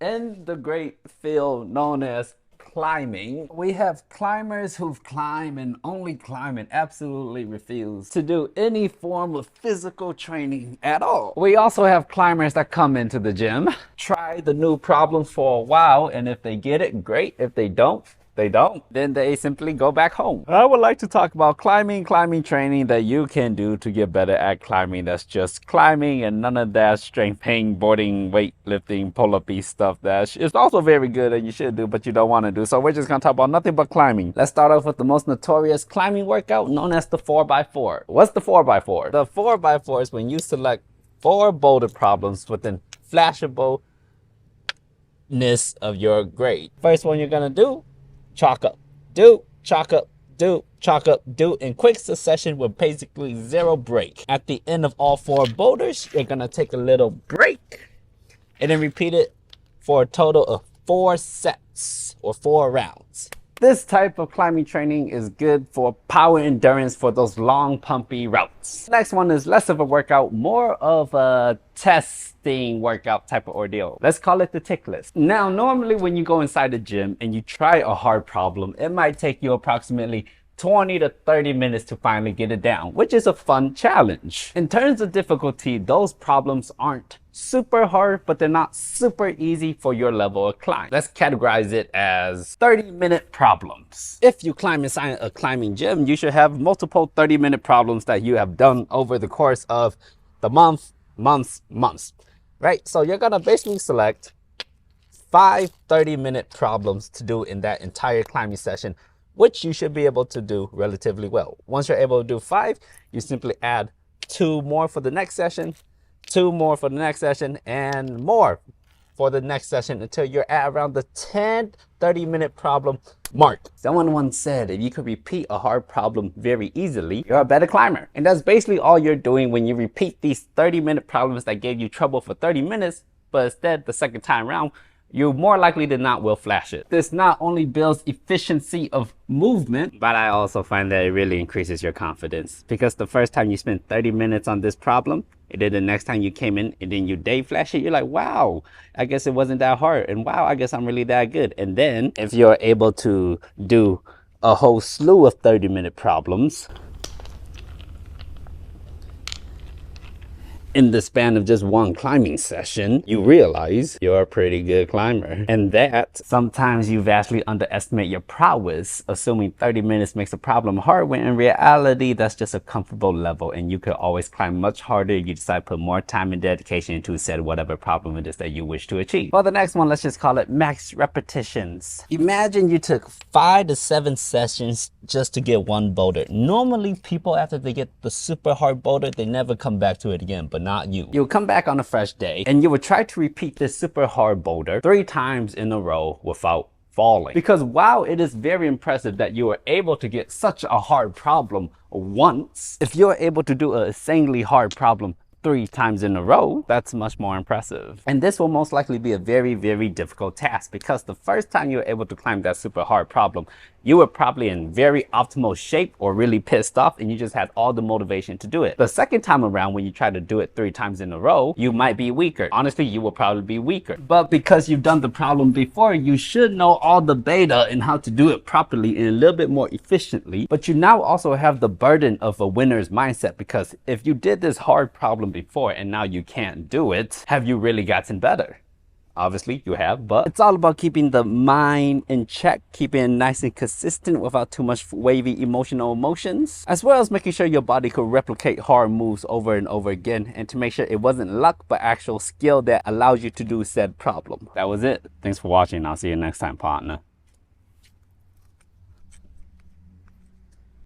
In the great field known as climbing, we have climbers who've climbed and only climb and absolutely refuse to do any form of physical training at all. We also have climbers that come into the gym, try the new problems for a while, and if they get it, great. If they don't, they don't. Then they simply go back home. I would like to talk about climbing training that you can do to get better at climbing. That's just climbing and none of that strength training, boarding, weightlifting, pull-up stuff that is also very good and you should do, but you don't want to do. So we're just going to talk about nothing but climbing. Let's start off with the most notorious climbing workout known as the 4x4. What's the 4x4? The 4x4 is when you select 4 boulder problems within flashableness of your grade. First one you're going to do, chalk up, do, chalk up, do, chalk up, do in quick succession with basically 0 break. At the end of all 4 boulders, you're gonna take a little break and then repeat it for a total of 4 sets or 4 rounds. This type of climbing training is good for power endurance for those long, pumpy routes. Next one is less of a workout, more of a testing workout type of ordeal. Let's call it the tick list. Now, normally when you go inside the gym and you try a hard problem, it might take you approximately 20 to 30 minutes to finally get it down, which is a fun challenge. In terms of difficulty, those problems aren't super hard, but they're not super easy for your level of climb. Let's categorize it as 30-minute problems. If you climb inside a climbing gym, you should have multiple 30-minute problems that you have done over the course of the months, right? So you're gonna basically select 5 30-minute problems to do in that entire climbing session, which you should be able to do relatively well. Once you're able to do 5, you simply add 2 more for the next session, 2 more for the next session, and more for the next session until you're at around the 10 30-minute problem mark. Someone once said if you could repeat a hard problem very easily, you're a better climber. And that's basically all you're doing when you repeat these 30-minute problems that gave you trouble for 30 minutes, but instead the second time around, you more likely than not will flash it. This not only builds efficiency of movement, but I also find that it really increases your confidence, because the first time you spend 30 minutes on this problem, and then the next time you came in and then you day flash it, you're like, wow, I guess it wasn't that hard. And wow, I guess I'm really that good. And then if you're able to do a whole slew of 30-minute problems in the span of just one climbing session, you realize you're a pretty good climber. And that sometimes you vastly underestimate your prowess, assuming 30 minutes makes a problem hard, when in reality, that's just a comfortable level and you could always climb much harder if you decide to put more time and dedication into set whatever problem it is that you wish to achieve. For the next one, let's just call it max repetitions. Imagine you took 5 to 7 sessions just to get 1 boulder. Normally, people, after they get the super hard boulder, they never come back to it again, but not you. You'll come back on a fresh day and you will try to repeat this super hard boulder 3 times in a row without falling. Because while it is very impressive that you are able to get such a hard problem once, if you're able to do an insanely hard problem 3 times in a row, that's much more impressive. And this will most likely be a very, very difficult task, because the first time you're able to climb that super hard problem, you were probably in very optimal shape or really pissed off and you just had all the motivation to do it. The second time around, when you try to do it 3 times in a row, you might be weaker. Honestly, you will probably be weaker. But because you've done the problem before, you should know all the beta and how to do it properly and a little bit more efficiently. But you now also have the burden of a winner's mindset, because if you did this hard problem before and now you can't do it, have you really gotten better? Obviously you have, but it's all about keeping the mind in check, keeping it nice and consistent without too much wavy emotional emotions, as well as making sure your body could replicate hard moves over and over again, and to make sure it wasn't luck but actual skill that allows you to do said problem. That was it. Thanks for watching. I'll see you next time, partner.